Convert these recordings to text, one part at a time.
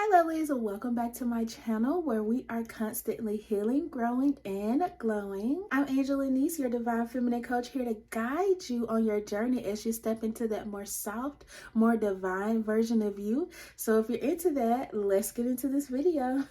Hi lovelies, and welcome back to my channel where we are constantly healing, growing, and glowing. I'm Angel.lenise, your divine feminine coach, here to guide you on your journey as you step into that more soft, more divine version of you. So if you're into that, let's get into this video.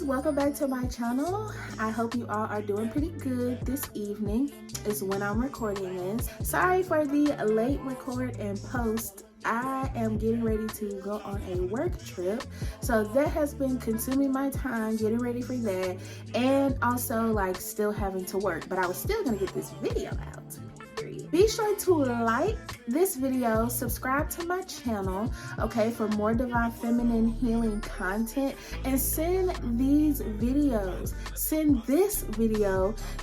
Welcome back to my channel. I hope you all are doing pretty good this evening is when I'm recording this. Sorry for the late record and post. I am getting ready to go on a work trip, so that has been consuming my time getting ready for that, and also like still having to work, but I was still gonna get this video out. Be sure to like this video, subscribe to my channel, okay, for more divine feminine healing content, and send this video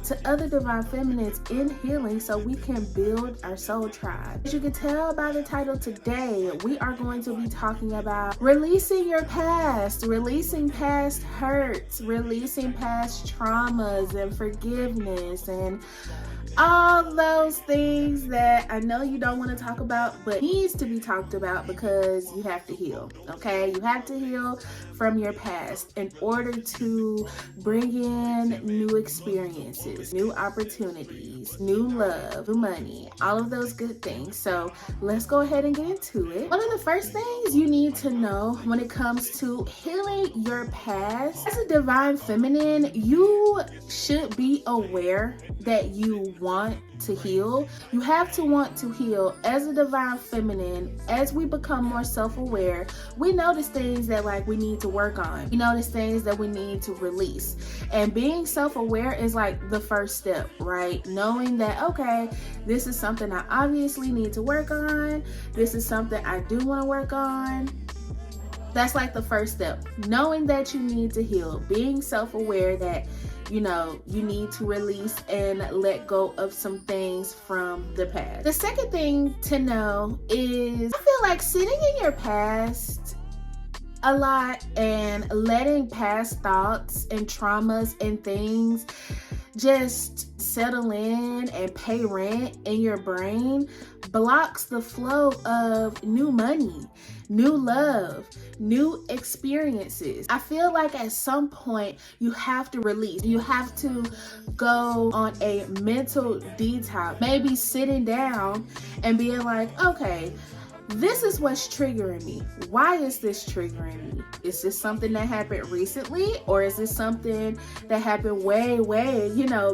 to other divine feminines in healing so we can build our soul tribe. As you can tell by the title today, we are going to be talking about releasing your past, releasing past hurts, releasing past traumas and forgiveness, and all those things that I know you don't want to talk about, but needs to be talked about because you have to heal, okay? You have to heal from your past in order to bring in new experiences, new opportunities, new love, new money, all of those good things. So let's go ahead and get into it. One of the first things you need to know when it comes to healing your past, as a divine feminine, you should be aware that you want to heal. You have to want to heal. As a divine feminine, as we become more self-aware, we notice things that like we need to work on. We notice things that we need to release. And being self-aware is like the first step, right? Knowing that, okay, this is something I obviously need to work on. This is something I do want to work on. That's like the first step. Knowing that you need to heal. Being self-aware that you need to release and let go of some things from the past. The second thing to know is I feel like sitting in your past a lot and letting past thoughts and traumas and things just settle in and pay rent in your brain blocks the flow of new money, new love, new experiences. I feel like at some point you have to release. You have to go on a mental detox, maybe sitting down and being like, okay, this is what's triggering me. Why is this triggering me? Is this something that happened recently, or is this something that happened way,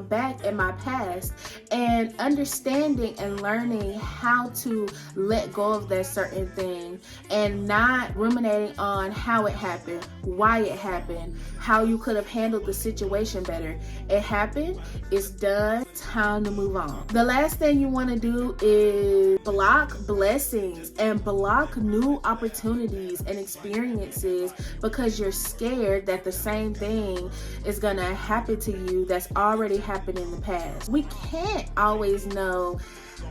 back in my past? And understanding and learning how to let go of that certain thing and not ruminating on how it happened, why it happened, how you could have handled the situation better. It happened, it's done, time to move on. The last thing you want to do is block blessings and block new opportunities and experiences because you're scared that the same thing is gonna happen to you that's already happened in the past. We can't always know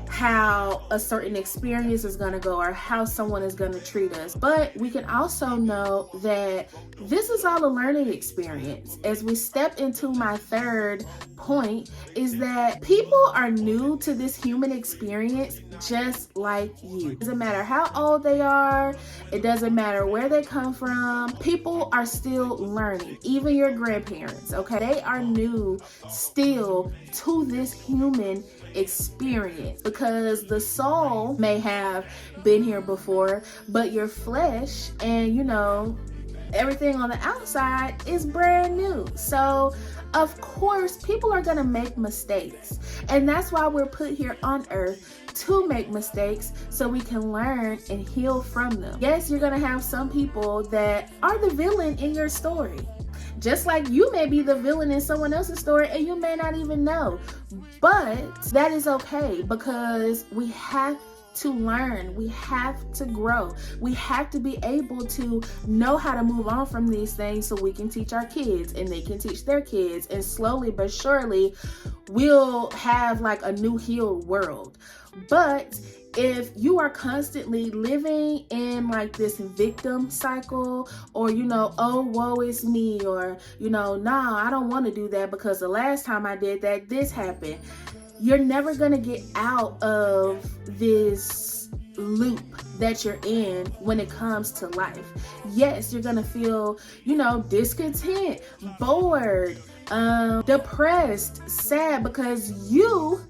how a certain experience is going to go or how someone is going to treat us, but we can also know that this is all a learning experience. As we step into my third point, is that people are new to this human experience just like you. It doesn't matter how old they are, it doesn't matter where they come from, people are still learning. Even your grandparents, okay, they are new still to this human experience, because the soul may have been here before, but your flesh and everything on the outside is brand new. So of course people are gonna make mistakes, and that's why we're put here on earth to make mistakes so we can learn and heal from them. Yes, you're gonna have some people that are the villain in your story, just like you may be the villain in someone else's story and you may not even know. But that is okay, because we have to learn, we have to grow, we have to be able to know how to move on from these things so we can teach our kids and they can teach their kids, and slowly but surely we'll have like a new healed world. But if you are constantly living in like this victim cycle, or oh, woe is me, or nah, I don't want to do that because the last time I did that, this happened, you're never gonna get out of this loop that you're in when it comes to life. Yes, you're gonna feel, discontent, bored, depressed, sad, because you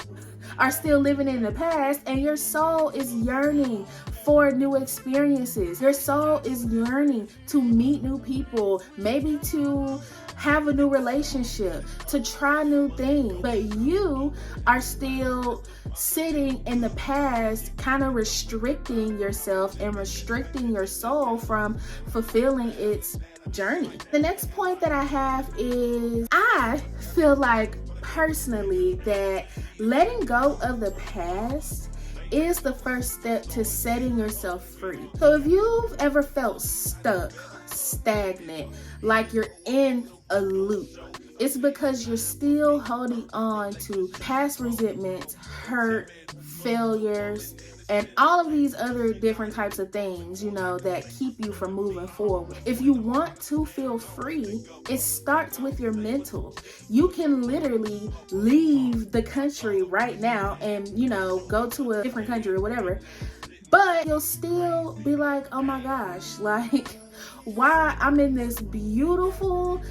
are still living in the past and your soul is yearning for new experiences. Your soul is yearning to meet new people, maybe to have a new relationship, to try new things, but you are still sitting in the past, kind of restricting yourself and restricting your soul from fulfilling its journey. The next point that I have is, I feel like personally that letting go of the past is the first step to setting yourself free. So if you've ever felt stuck, stagnant, like you're in a loop, it's because you're still holding on to past resentments, hurt, failures, and all of these other different types of things, that keep you from moving forward. If you want to feel free, it starts with your mental. You can literally leave the country right now and, go to a different country or whatever, but you'll still be like, oh my gosh, like, why I'm in this beautiful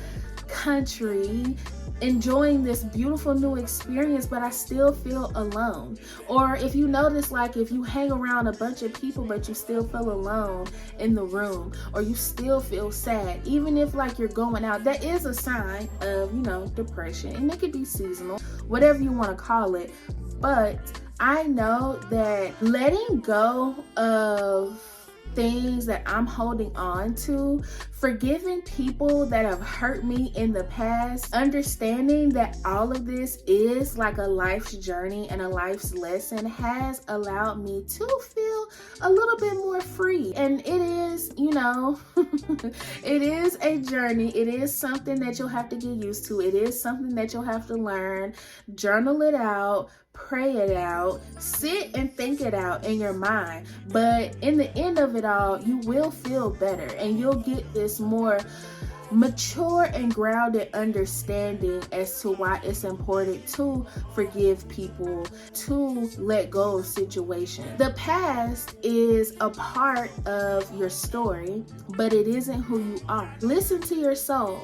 country enjoying this beautiful new experience, but I still feel alone. Or if you notice, like if you hang around a bunch of people but you still feel alone in the room, or you still feel sad, even if like you're going out, that is a sign of depression, and it could be seasonal, whatever you want to call it. But I know that letting go of things that I'm holding on to, forgiving people that have hurt me in the past, understanding that all of this is like a life's journey and a life's lesson, has allowed me to feel a little bit more free. And it is, it is a journey. It is something that you'll have to get used to. It is something that you'll have to learn. Journal it out, pray it out, sit and think it out in your mind. But in the end of it all, you will feel better and you'll get this more mature and grounded understanding as to why it's important to forgive people, to let go of situations. The past is a part of your story, but it isn't who you are. Listen to your soul.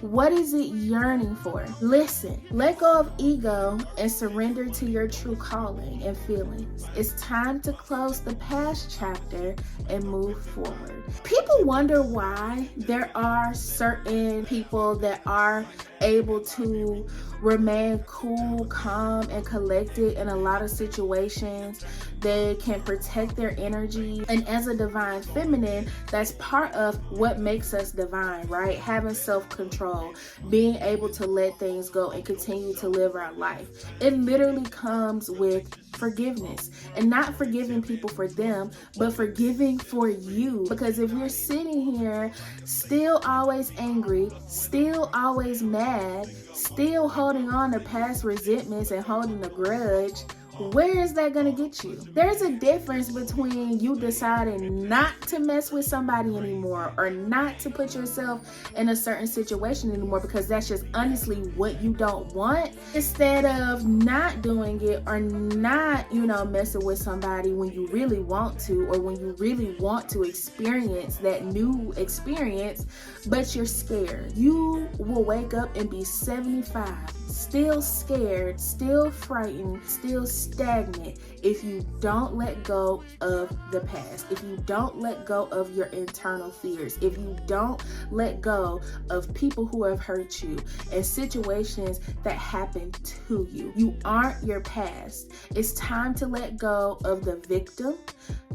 What is it yearning for? Listen, let go of ego and surrender to your true calling and feelings. It's time to close the past chapter and move forward. People wonder why there are certain people that are able to remain cool, calm, and collected in a lot of situations. They can protect their energy. And as a divine feminine, that's part of what makes us divine, right? Having self-control, being able to let things go and continue to live our life. It literally comes with forgiveness, and not forgiving people for them, but forgiving for you. Because if you're sitting here still always angry, still always mad, still holding on to past resentments and holding a grudge, where is that gonna get you? There's a difference between you deciding not to mess with somebody anymore, or not to put yourself in a certain situation anymore because that's just honestly what you don't want, instead of not doing it or not, messing with somebody when you really want to, or when you really want to experience that new experience, but you're scared. You will wake up and be 75, still scared, still frightened, still stagnant if you don't let go of the past, if you don't let go of your internal fears, if you don't let go of people who have hurt you and situations that happened to you. You aren't your past. It's time to let go of the victim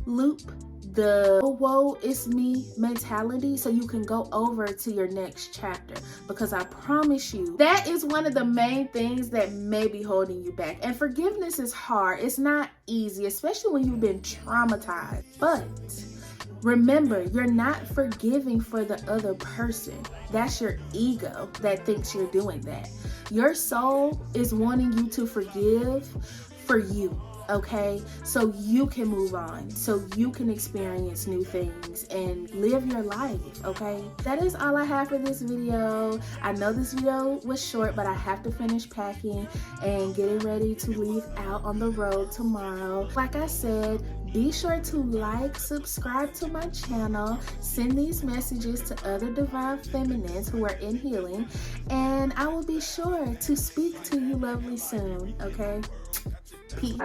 loop, the woe is me mentality, so you can go over to your next chapter. Because I promise you, that is one of the main things that may be holding you back. And forgiveness is hard. It's not easy, especially when you've been traumatized. But remember, you're not forgiving for the other person. That's your ego that thinks you're doing that. Your soul is wanting you to forgive for you. Okay, so you can move on, so you can experience new things and live your life. Okay, that is all I have for this video. I know this video was short, but I have to finish packing and getting ready to leave out on the road tomorrow. Like I said, be sure to like, subscribe to my channel, send these messages to other divine feminines who are in healing, and I will be sure to speak to you lovely soon. Okay, peace.